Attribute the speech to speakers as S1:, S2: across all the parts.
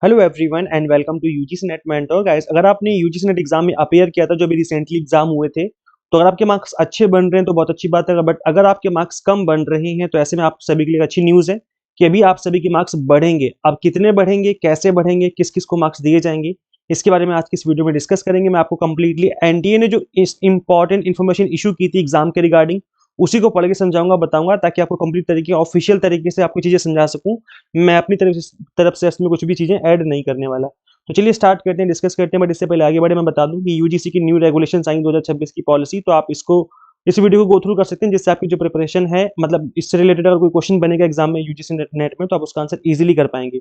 S1: Hello everyone and welcome to UGC NET mentor guys. अगर आपने UGC NET exam में appear किया था जो अभी रिसेंटली एग्जाम हुए थे, तो अगर आपके मार्क्स अच्छे बन रहे हैं तो बहुत अच्छी बात है। बट अगर आपके मार्क्स कम बन रहे हैं तो ऐसे में आप सभी के लिए अच्छी न्यूज़ है कि अभी आप सभी के मार्क्स बढ़ेंगे। अब कितने बढ़ेंगे, कैसे बढ़ेंगे, किस किस को मार्क्स दिए जाएंगे, इसके बारे में आज की इस वीडियो में डिस्कस करेंगे। मैं आपको कंप्लीटली एनटीए ने जो इस इंपॉर्टेंट इन्फॉर्मेशन इशू की थी एग्जाम के रिगार्डिंग, उसी को पढ़ के समझाऊंगा, बताऊंगा, ताकि आपको कंप्लीट तरीके ऑफिशियल तरीके से आपको चीजें समझा सकूं। मैं अपनी तरफ से इसमें कुछ भी चीजें ऐड नहीं करने वाला। तो चलिए स्टार्ट करते हैं, डिस्कस करते हैं। बट इससे पहले आगे बढ़े मैं बता दूं कि यूजीसी की न्यू रेगुलेशंस आई 2026 की पॉलिसी, तो आप इसको इस वीडियो को गो थ्रू कर सकते हैं, जिससे आपकी जो प्रिपरेशन है, मतलब इससे रिलेटेड अगर कोई क्वेश्चन बनेगा एग्जाम में यूजीसी नेट में, तो आप उसका आंसर इजीली कर पाएंगे।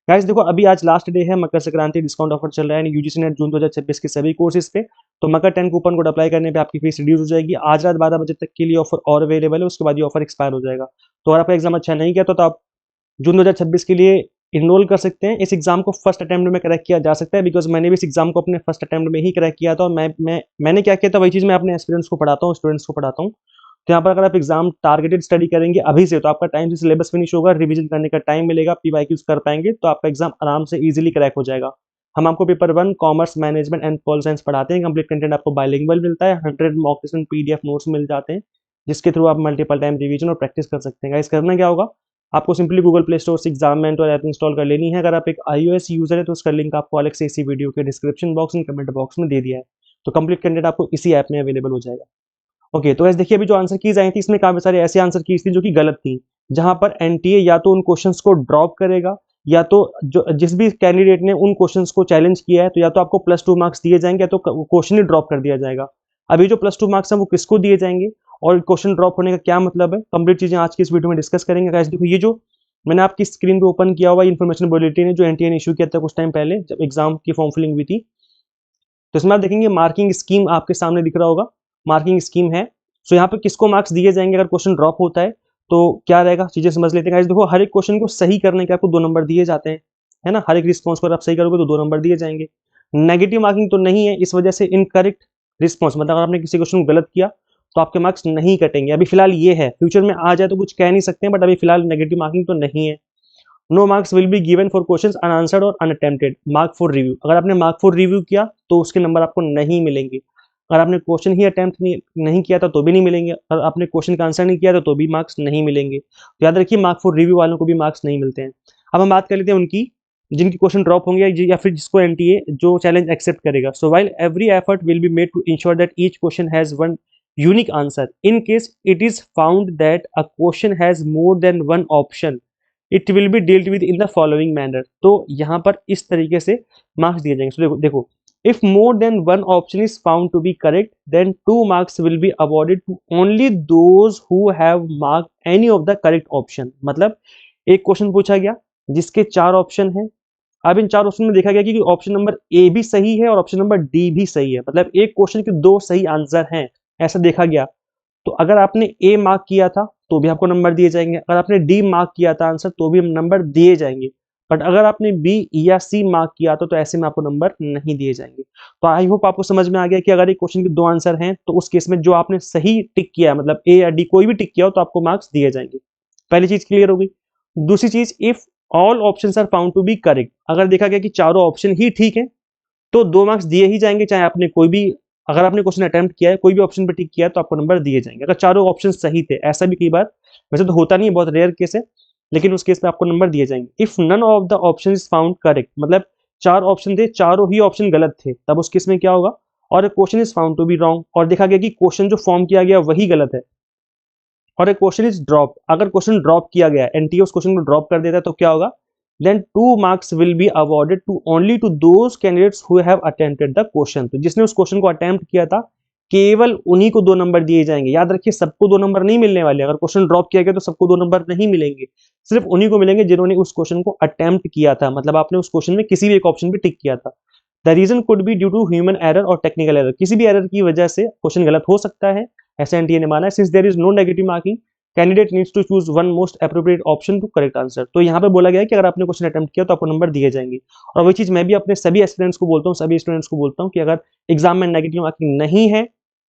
S1: गाइस देखो, अभी आज लास्ट डे है, मकर संक्रांति डिस्काउंट ऑफर चल रहा है यूजीसी नेट जून 2026 के सभी कोर्सेज पे। तो मकर 10 कूपन कोड अप्लाई करने पे आपकी फीस रिड्यूस हो जाएगी। आज रात 12 बजे तक के लिए ऑफर और अवेलेबल है, उसके बाद ये ऑफर एक्सपायर हो जाएगा। तो अगर आपका एग्जाम अच्छा नहीं किया तो आप जून 2026 के लिए इनरोल कर सकते हैं। इस एग्जाम को फर्स्ट अटेम्प्ट में क्रैक किया जा सकता है, बिकॉज मैंने भी इस एग्जाम को अपने फर्स्ट अटेम्प्ट में ही क्रैक किया था। और मैंने क्या किया था, वही चीज़ मैं अपने एस्पिरेंट्स को पढ़ाता हूँ, स्टूडेंट्स को पढ़ाता हूँ। तो यहाँ पर अगर आप एग्जाम टारगेटेड स्टडी करेंगे अभी से, तो आपका टाइम से सिलेबस फिनिश होगा, रिवीजन करने का टाइम मिलेगा, पीवाईक्यूज कर पाएंगे, तो आपका एग्जाम आराम से इजीली क्रैक हो जाएगा। हम आपको paper 1 commerce management and pol science पढ़ाते हैं। कंप्लीट कंटेंट आपको बाइलिंगुअल मिलता है, 100 mock test and PDF notes मिल जाते हैं, जिसके थ्रू आप मल्टीपल टाइम रिवीजन और प्रैक्टिस कर सकते हैं। गाइस करना क्या होगा, आपको सिंपली गूगल प्ले स्टोर से एग्जाम मेंटर ऐप इंस्टॉल कर लेनी है। अगर आप एक iOS यूजर है तो उसका लिंक आपको अलग से इसी वीडियो के description box and comment box में दे दिया है। तो कंप्लीट कंटेंट आपको इसी ऐप में अवेलेबल हो जाएगा। ओके, तो ऐसे देखिए, अभी जो आंसर कीज आई थी इसमें काफी सारे ऐसे आंसर कीज थी जो कि गलत थी, जहां पर एनटीए या तो उन क्वेश्चंस को ड्रॉप करेगा, या तो जो जिस भी कैंडिडेट ने उन क्वेश्चंस को चैलेंज किया है, तो या तो आपको +2 मार्क्स दिए जाएंगे या तो क्वेश्चन ही ड्रॉप कर दिया जाएगा। अभी जो +2 मार्क्स है वो किसको दिए जाएंगे और क्वेश्चन ड्रॉप होने का क्या मतलब है, कंप्लीट चीजें आज की इस वीडियो में डिस्कस करेंगे। गाइस देखो, ये जो मैंने आपकी स्क्रीन पे ओपन किया हुआ इन्फॉर्मेशन बुलेटिन है जो एनटीए ने इशू किया था कुछ टाइम पहले, जब एग्जाम की फॉर्म फिलिंग हुई थी। तो इसमें आप देखेंगे मार्किंग स्कीम आपके सामने दिख रहा होगा, मार्किंग स्कीम है। सो यहाँ पे किसको मार्क्स दिए जाएंगे अगर क्वेश्चन ड्रॉप होता है, तो क्या रहेगा, चीजें समझ लेते हैं। गाइस देखो, हर एक क्वेश्चन को सही करने के आपको 2 नंबर दिए जाते हैं, है ना। हर एक रिस्पॉन्स को अगर आप सही करोगे तो 2 नंबर दिए जाएंगे। नेगेटिव मार्किंग तो नहीं है, इस वजह से इनकरेक्ट रिस्पॉन्स, मतलब अगर आपने किसी क्वेश्चन को गलत किया तो आपके मार्क्स नहीं कटेंगे। अभी फिलहाल ये है, फ्यूचर में आ जाए तो कुछ कह नहीं सकते हैं, बट अभी फिलहाल नेगेटिव मार्किंग तो नहीं है। No marks will be given for questions unanswered और अनअटेम्प्टेड, मार्क फॉर रिव्यू। अगर आपने मार्क फॉर रिव्यू किया तो उसके नंबर आपको नहीं मिलेंगे। अगर आपने क्वेश्चन ही अटेम्प्ट नहीं किया था तो भी नहीं मिलेंगे। अगर आपने क्वेश्चन का आंसर नहीं किया था तो भी मार्क्स नहीं मिलेंगे। तो याद रखिए, मार्क फॉर रिव्यू वालों को भी मार्क्स नहीं मिलते हैं। अब हम बात कर लेते हैं उनकी जिनकी क्वेश्चन ड्रॉप होंगे या फिर जिसको एनटीए जो चैलेंज एक्सेप्ट करेगा। So while every effort will be made to ensure that each question has one unique answer, in case it is found that a question has more than one option, it will be dealt with in the following manner. तो यहाँ पर इस तरीके से marks दिए जाएंगे। तो देखो, if more than one option is found to be correct, then 2 marks will be awarded to only those who have mark any of the correct option. मतलब एक क्वेश्चन पूछा गया जिसके 4 ऑप्शन हैं। अब इन 4 ऑप्शन में देखा गया कि ऑप्शन नंबर ए भी सही है और ऑप्शन नंबर डी भी सही है, मतलब एक क्वेश्चन के 2 सही आंसर हैं, ऐसा देखा गया। तो अगर आपने ए मार्क किया था तो भी आपको नंबर दिए जाएंगे, अगर आपने डी मार्क किया था आंसर तो भी नंबर दिए जाएंगे। बट अगर आपने बी या सी मार्क किया था तो ऐसे में आपको नंबर नहीं दिए जाएंगे। तो आई होप आपको समझ में आ गया कि अगर एक क्वेश्चन के 2 आंसर हैं तो उस केस में जो आपने सही टिक किया है, मतलब ए या डी कोई भी टिक किया हो, तो आपको मार्क्स दिए जाएंगे। पहली चीज क्लियर हो गई। दूसरी चीज, if all options are found to be correct, अगर देखा गया कि चारों ऑप्शन ही ठीक है तो 2 मार्क्स दिए ही जाएंगे, चाहे आपने कोई भी, अगर आपने क्वेश्चन अटेम्प्ट किया है कोई भी ऑप्शन पे टिक किया है तो आपको नंबर दिए जाएंगे, अगर चारों ऑप्शन सही थे। ऐसा भी कई बार, वैसे तो होता नहीं है, बहुत रेयर केस है, लेकिन उस केस में आपको नंबर दिए जाएंगे। If none of the option is found correct, मतलब 4 ऑप्शन थे, चारों ही ऑप्शन गलत थे, तब उस केस में क्या होगा, और question is found to be wrong, और देखा गया कि क्वेश्चन जो फॉर्म किया गया वही गलत है, और एक क्वेश्चन इज ड्रॉप, अगर क्वेश्चन ड्रॉप किया गया, एनटीए उस क्वेश्चन को ड्रॉप कर देता है, तो क्या होगा, then 2 marks will be awarded to only to those candidates who have attempted the question. तो जिसने उस क्वेश्चन को अटेम्प्ट किया था, केवल उन्हीं को 2 नंबर दिए जाएंगे। याद रखिए, सबको 2 नंबर नहीं मिलने वाले, अगर क्वेश्चन ड्रॉप किया गया तो सबको 2 नंबर नहीं मिलेंगे, सिर्फ उन्हीं को मिलेंगे जिन्होंने उस क्वेश्चन को अटेम्प्ट किया था, मतलब आपने उस क्वेश्चन में किसी भी एक ऑप्शन पे टिक किया था। The reason could be due to human error और टेक्निकल एरर, किसी भी एरर की वजह से क्वेश्चन गलत हो सकता है, ऐसा एनटीए ने माना है। Since there is no negative marking, candidate needs to choose one most appropriate option to correct answer. तो यहाँ पे बोला गया है कि अगर आपने क्वेश्चन अटेम्प्ट किया तो आपको नंबर दिए जाएंगे। और वही चीज मैं भी अपने सभी स्टूडेंट्स को बोलता हूँ, सभी स्टूडेंट्स को बोलता हूँ कि अगर एग्जाम में नेगेटिव मार्किंग नहीं है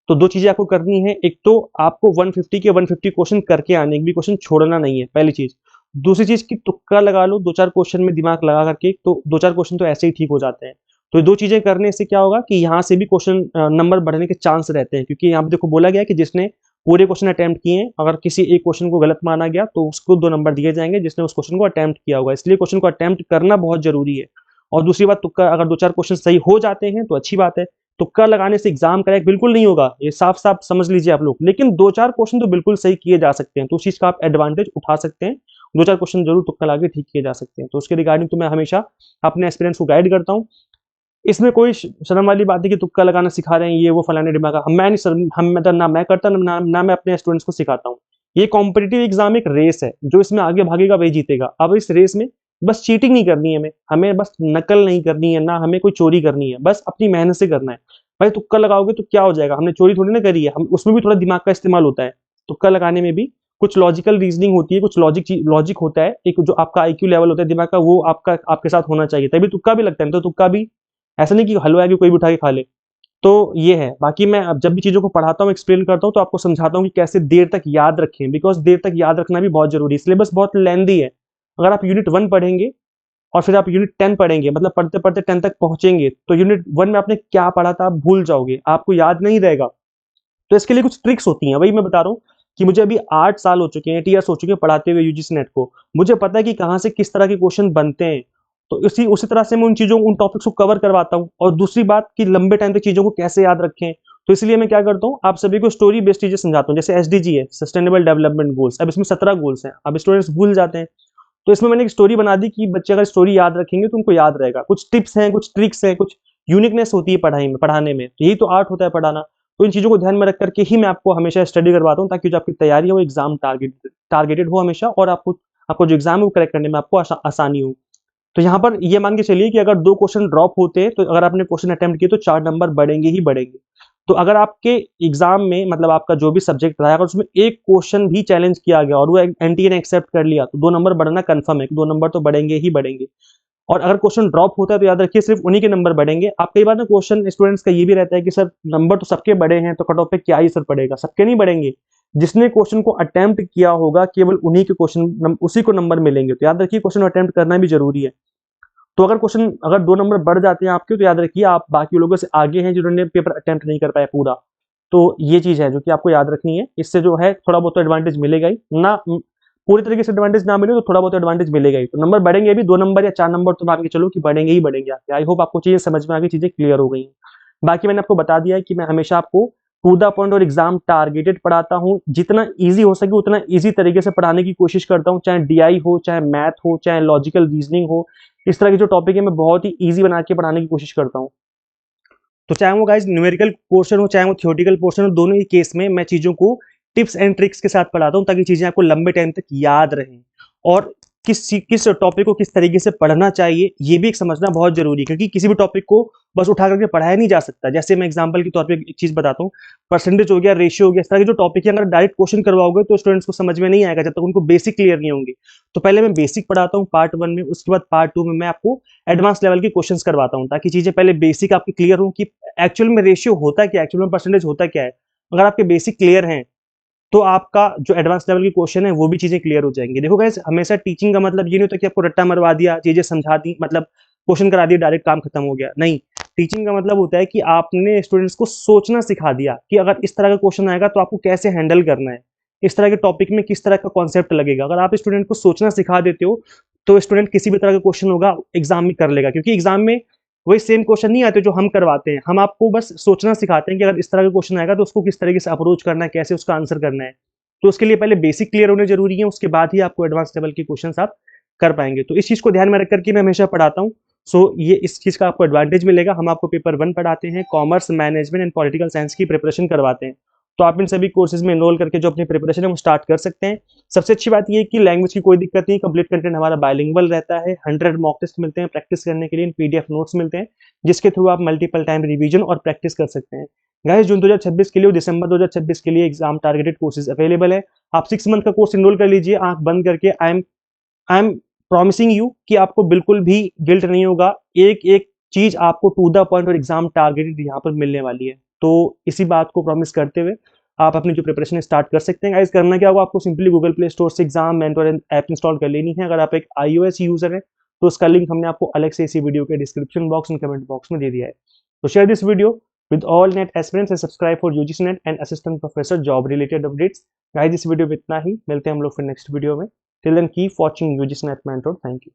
S1: तो 2 चीजें आपको करनी है। एक तो आपको 150 के 150 क्वेश्चन करके आने, एक भी क्वेश्चन छोड़ना नहीं है, पहली चीज। दूसरी चीज़ कि तुक्का लगा लो 2-4 क्वेश्चन में दिमाग लगा करके, तो 2-4 क्वेश्चन तो ऐसे ही ठीक हो जाते हैं। तो ये 2 चीज़ें करने से क्या होगा कि यहाँ से भी क्वेश्चन नंबर बढ़ने के चांस रहते हैं, क्योंकि यहाँ पे देखो बोला गया है कि जिसने पूरे क्वेश्चन अटेम्प्ट किए हैं, अगर किसी एक क्वेश्चन को गलत माना गया तो उसको 2 नंबर दिए जाएँगे जिसने उस क्वेश्चन को अटेम्प्ट किया होगा। इसलिए क्वेश्चन को अटेम्प्ट करना बहुत ज़रूरी है। और दूसरी बात, तुक्का अगर 2-4 क्वेश्चन सही हो जाते हैं तो अच्छी बात है। तुक्का लगाने से एग्ज़ाम क्रैक बिल्कुल नहीं होगा, ये साफ-साफ समझ लीजिए आप लोग। लेकिन 2-4 क्वेश्चन तो बिल्कुल सही किए जा सकते हैं, तो उस चीज़ का आप एडवांटेज उठा सकते हैं। 2-4 क्वेश्चन ज़रूर तुक्का लगा के ठीक किए जा सकते हैं। तो उसके रिगार्डिंग तो मैं हमेशा अपने एस्पिरेंट्स को गाइड करता हूँ। इसमें कोई शर्म वाली बात है कि तुक्का लगाना सिखा रहे हैं, ये वो फलाने ढिमाका, मैं नहीं सर, हम मतलब ना मैं करता ना मैं अपने स्टूडेंट्स को सिखाता हूँ। ये कॉम्पिटिटिव एग्जाम एक रेस है, जो इसमें आगे भागेगा वही जीतेगा। अब इस रेस में बस चीटिंग नहीं करनी है हमें बस नकल नहीं करनी है, ना हमें कोई चोरी करनी है, बस अपनी मेहनत से करना है। भाई तुक्का लगाओगे तो क्या हो जाएगा, हमने चोरी थोड़ी ना करी है, हम उसमें भी थोड़ा दिमाग का इस्तेमाल होता है। तुक्का लगाने में भी कुछ लॉजिकल रीजनिंग होती है, कुछ लॉजिक होता है, एक जो आपका आईक्यू लेवल होता है दिमाग का, वो आपका आपके साथ होना चाहिए, तभी तुक्का भी लगता है। तो तुक्का भी ऐसा नहीं कि हलवा है कि कोई भी उठा के खा ले। तो ये है, बाकी मैं अब जब भी चीज़ों को पढ़ाता हूँ, एक्सप्लेन करता हूँ, तो आपको समझाता हूँ कि कैसे देर तक याद रखें, बिकॉज़ देर तक याद रखना भी बहुत ज़रूरी है। सिलेबस बहुत लेंथी है। अगर आप यूनिट 1 पढ़ेंगे और फिर आप यूनिट 10 पढ़ेंगे, मतलब पढ़ते-पढ़ते 10 तक पहुँचेंगे, तो यूनिट 1 में आपने क्या पढ़ा था, आप भूल जाओगे, आपको याद नहीं रहेगा। तो इसके लिए कुछ ट्रिक्स होती हैं, वही मैं बता रहा हूँ कि मुझे अभी 8 साल हो चुके हैं, 8 ईयर्स हो चुके हैं पढ़ाते हुए यूजीसी नेट को। मुझे पता है कि कहाँ से किस तरह के क्वेश्चन बनते हैं। तो उसी उसी तरह से मैं उन टॉपिक्स को कवर करवाता हूँ। और दूसरी बात कि लंबे टाइम तक चीज़ों को कैसे याद रखें, तो इसलिए मैं क्या करता हूँ, आप सभी को स्टोरी बेस्ड चीज़ें समझाता हूँ। जैसे एसडीजी है, सस्टेनेबल डेवलपमेंट गोल्स, अब इसमें 17 गोल्स हैं, अब स्टूडेंट्स भूल जाते हैं। तो इसमें मैंने एक स्टोरी बना दी कि बच्चे अगर स्टोरी याद रखेंगे तो उनको याद रहेगा। कुछ टिप्स हैं, कुछ ट्रिक्स हैं, कुछ यूनिकनेस होती है पढ़ाई में, पढ़ाने में। तो यही तो आर्ट होता है पढ़ाना। तो इन चीज़ों को ध्यान में रख करके ही मैं आपको हमेशा स्टडी करवाता हूँ, ताकि जो आपकी तैयारी है वो एग्ज़ाम टारगेटेड हो हमेशा, और आपको आपको जो एग्ज़ाम है वो क्रैक करने में आपको आसानी हो। तो यहाँ पर ये मान के चलिए कि अगर 2 क्वेश्चन ड्रॉप होते हैं, तो अगर आपने क्वेश्चन अटेम्प्ट किए तो 4 नंबर बढ़ेंगे ही बढ़ेंगे। तो अगर आपके एग्ज़ाम में, मतलब आपका जो भी सब्जेक्ट रहा, अगर उसमें एक क्वेश्चन भी चैलेंज किया गया और वो एनटीए ने एक्सेप्ट कर लिया, तो 2 नंबर बढ़ना कन्फर्म है, 2 नंबर तो बढ़ेंगे ही बढ़ेंगे। और अगर क्वेश्चन ड्रॉप होता है तो याद रखिए सिर्फ उन्हीं के नंबर बढ़ेंगे। आप कई बार ना क्वेश्चन स्टूडेंट्स का ये भी रहता है कि सर नंबर तो सबके बढ़े हैं, तो कट ऑफ पे क्या ही असर पड़ेगा? सबके नहीं बढ़ेंगे। जिसने क्वेश्चन को अटेम्प्ट किया होगा केवल उन्हीं के क्वेश्चन उसी को नंबर मिलेंगे। तो याद रखिए क्वेश्चन अटेम्प्ट करना भी ज़रूरी है। तो अगर 2 नंबर बढ़ जाते हैं आपके, तो याद रखिए आप बाकी लोगों से आगे हैं जिन्होंने पेपर अटेम्प्ट नहीं कर पाया पूरा। तो ये चीज़ है जो कि आपको याद रखनी है। इससे जो है थोड़ा बहुत तो एडवांटेज मिलेगा ही। पूरी तरीके से एडवांटेज ना मिले तो थोड़ा बहुत एडवांटेज मिलेगा ही। तो नंबर बढ़ेंगे भी, 2 नंबर या 4 नंबर तो मान के चलो कि बढ़ेंगे ही बढ़ेंगे आपके। आई होप आपको चीज़ें समझ में आ गई, चीज़ें क्लियर हो गई हैं। बाकी मैंने आपको बता दिया है कि मैं हमेशा आपको टू द पॉइंट और एग्ज़ाम टारगेटेड पढ़ाता हूँ। जितना ईज़ी हो सके उतना ईज़ी तरीके से पढ़ाने की कोशिश करता हूँ, चाहे डीआई हो, चाहे मैथ हो, चाहे लॉजिकल रीज़निंग हो। इस तरह के जो टॉपिक है मैं बहुत ही ईज़ी बना के पढ़ाने की कोशिश करता हूँ। तो चाहे वो गाइस न्यूमेरिकल पोर्शन हो, चाहे वो थ्योरेटिकल पोर्शन हो, दोनों ही केस में मैं चीज़ों को टिप्स एंड ट्रिक्स के साथ पढ़ाता हूँ, ताकि चीज़ें आपको लंबे टाइम तक याद रहें। और किस टॉपिक को किस तरीके से पढ़ना चाहिए, ये भी एक समझना बहुत ज़रूरी है, क्योंकि किसी भी टॉपिक को बस उठा करके पढ़ाया नहीं जा सकता। जैसे मैं एग्जांपल के तौर पे एक चीज़ बताता हूँ, परसेंटेज हो गया, रेशियो हो गया, इस तरह के जो टॉपिक है, अगर डायरेक्ट क्वेश्चन करवाओगे तो स्टूडेंट्स को समझ में नहीं आएगा, जब तक उनको बेसिक क्लियर नहीं होंगे। तो पहले मैं बेसिक पढ़ाता हूँ पार्ट 1 में, उसके बाद पार्ट 2 में मैं आपको एडवांस लेवल के क्वेश्चंस करवाता हूँ, ताकि चीज़ें पहले बेसिक आपकी क्लियर हो कि एक्चुअल में रेशियो होता क्या है, एक्चुअल में परसेंटेज होता क्या है। अगर आपके बेसिक क्लियर हैं, तो आपका जो एडवांस लेवल के क्वेश्चन है वो भी चीज़ें क्लियर हो जाएँगी। देखो गाइस, हमेशा टीचिंग का मतलब ये नहीं होता कि आपको रट्टा मरवा दिया, चीज़ें समझा दी, मतलब क्वेश्चन करा दिए, डायरेक्ट काम खत्म हो गया। नहीं, टीचिंग का मतलब होता है कि आपने स्टूडेंट्स को सोचना सिखा दिया कि अगर इस तरह का क्वेश्चन आएगा तो आपको कैसे हैंडल करना है। इस तरह के टॉपिक में किस तरह का कॉन्सेप्ट लगेगा। अगर आप स्टूडेंट को सोचना सिखा देते हो, तो स्टूडेंट किसी भी तरह का क्वेश्चन होगा एग्ज़ाम में कर लेगा, क्योंकि एग्ज़ाम में वही सेम क्वेश्चन नहीं आते जो हम करवाते हैं। हम आपको बस सोचना सिखाते हैं कि अगर इस तरह का क्वेश्चन आएगा तो उसको किस तरीके से अप्रोच करना है, कैसे उसका आंसर करना है। तो उसके लिए पहले बेसिक क्लियर होने ज़रूरी है, उसके बाद ही आपको एडवांस लेवल के क्वेश्चंस आप कर पाएँगे। तो इस चीज़ को ध्यान में रख कर के मैं हमेशा पढ़ाता हूँ। सो ये इस चीज़ का आपको एडवांटेज मिलेगा। हम आपको पेपर 1 पढ़ाते हैं, commerce, management and political science की प्रिपरेशन करवाते हैं। तो आप इन सभी कोर्सेज़ में एनरोल करके जो अपनी प्रिपरेशन है वो स्टार्ट कर सकते हैं। सबसे अच्छी बात ये है कि लैंग्वेज की कोई दिक्कत नहीं, कंप्लीट कंटेंट हमारा बायलिंगुअल रहता है, 100 मॉक टेस्ट मिलते हैं प्रैक्टिस करने के लिए, पीडीएफ नोट्स मिलते हैं, जिसके थ्रू आप मल्टीपल टाइम रिवीजन और प्रैक्टिस कर सकते हैं। गाइस, जून 2026 के लिए और दिसंबर 2026 के लिए एग्जाम टारगेटेड कोर्सेज अवेलेबल है। आप 6 मंथ का कोर्स एनरोल कर लीजिए आंख बंद करके। आई एम प्रॉमिसिंग यू कि आपको बिल्कुल भी गिल्ट नहीं होगा। एक-एक चीज़ आपको टू द पॉइंट और एग्ज़ाम टारगेटेड यहाँ पर मिलने वाली है। तो इसी बात को प्रॉमिस करते हुए आप अपनी जो प्रिपरेशन है स्टार्ट कर सकते हैं। गाइस करना क्या होगा, आपको सिंपली गूगल प्ले स्टोर से एग्जाम मेंटर ऐप इंस्टॉल कर लेनी है। अगर आप एक iOS यूजर है तो उसका लिंक हमने आपको अलग से इसी वीडियो के description box and comment box में दे दिया है। तो share this video with all net aspirants and subscribe for UGC net and assistant professor job related updates। Guys इस वीडियो में इतना ही, मिलते हैं हम लोग फिर नेक्स्ट वीडियो में। Till then keep watching UGC net mentor। Thank you.